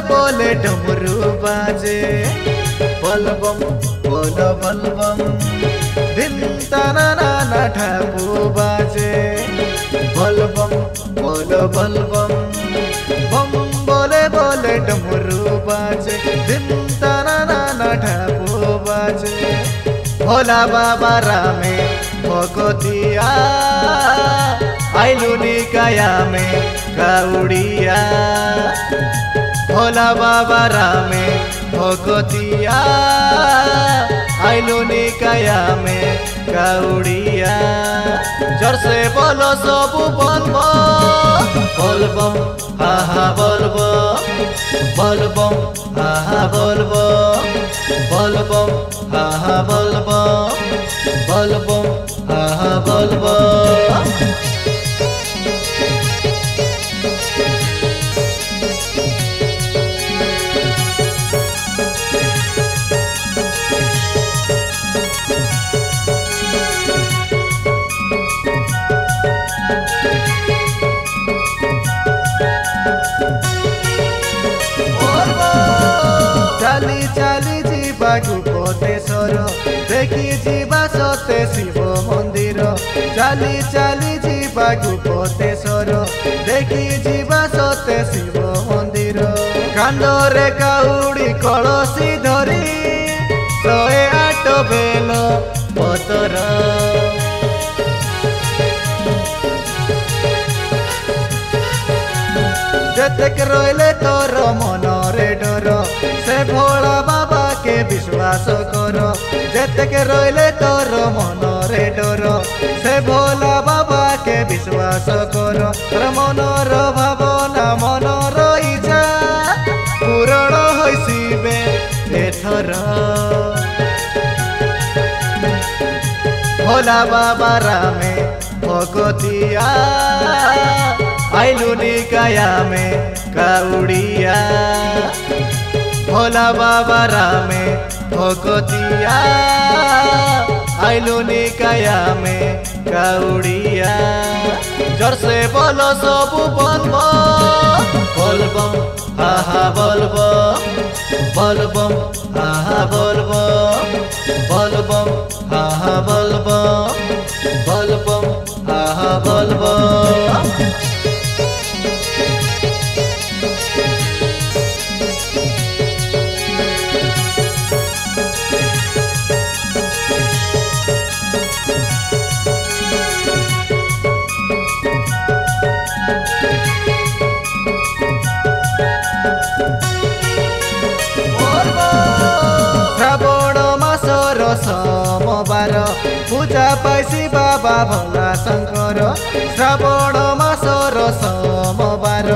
बोले डमरू बाजे बलबम बोलो बलबम दिल तना ना ठाकू बाजे बलबम बोलो बलबम बम बोले बोले डमरू बाजे दिल तना ना ठाकू बाजे भोला बाबा रामे भगतिया आइलुनी काया में काउड़िया भोला बाबा रामे भगतिया आइलुनी काया में काउड़िया जोर से बोलो सबू बोलबो बोलबम हा हा बोलबो बोलबम हा हा बोलबो बोलबम हा हा बोलबो बोलबम हा हा बोलबो चाली चाली जीवाकू कोटेश्वर देखी जीवा सते शिव मंदिर चाली चाली जीवाकू कोटेश्वर देखी जीवा सते शिव मंदिर कांदरे काउड़ी कलसी धरी 108 बेल पतर जतेक रोइले तोर मनरे डर से भोला बाबा के विश्वास कर जतेक रोइले तोर मनरे डर से भोला बाबा के विश्वास कर तोर मनर भावना मनर इच्छा पूरण होइसिबे एथर भोला बाबा रामे भगतिया आइलुनी काया में काउड़िया भोला बाबा रामे भगतिया आइलुनी काया में काउड़िया जोर से बोलो सबू बोलबो बोलबम हा हा बोलबो बोलबम हा हा बोलबो बोलबम हा हा बोलबो बोलबम हा हा बोलबो श्रावण मासर सोमवार पूजा पाइसी बाबा भोला शंकर श्रावण मासर सोमवार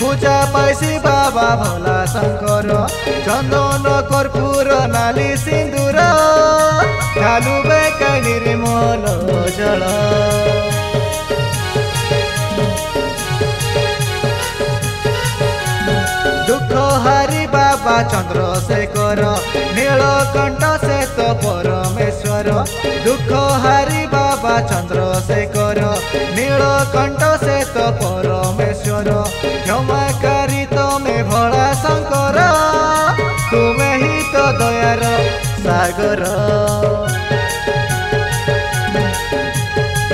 पूजा पाइसी बाबा भोला शंकर चंदन कर्पूर नाली सिंदूर ढालु बेका निर्मल जल दुख हारी बाबा चंद्रशेखर नीलकंठ से तो परमेश्वर दुख हारी बाबा चंद्रशेखर नीलकंठ से तो परमेश्वर क्षमाकारी तमें भोला शंकर तुम्हें ही तो दयार सागर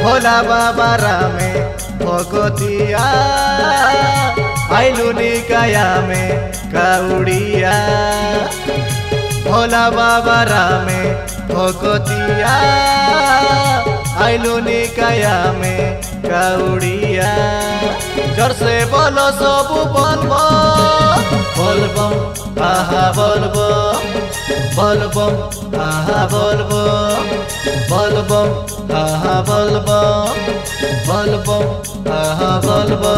भोला बाबा रामे भगतिया आइलुनी काया में काउड़िया भोला बाबा रामे भगतिया आइलुनी काया में काउड़िया जोर से बोलो सबू बोलबो बोलबम हा हा बोलबो बोलबम हा हा बोलबो बोलबम हा हा बोलबो बोलबम हा हा बोलबो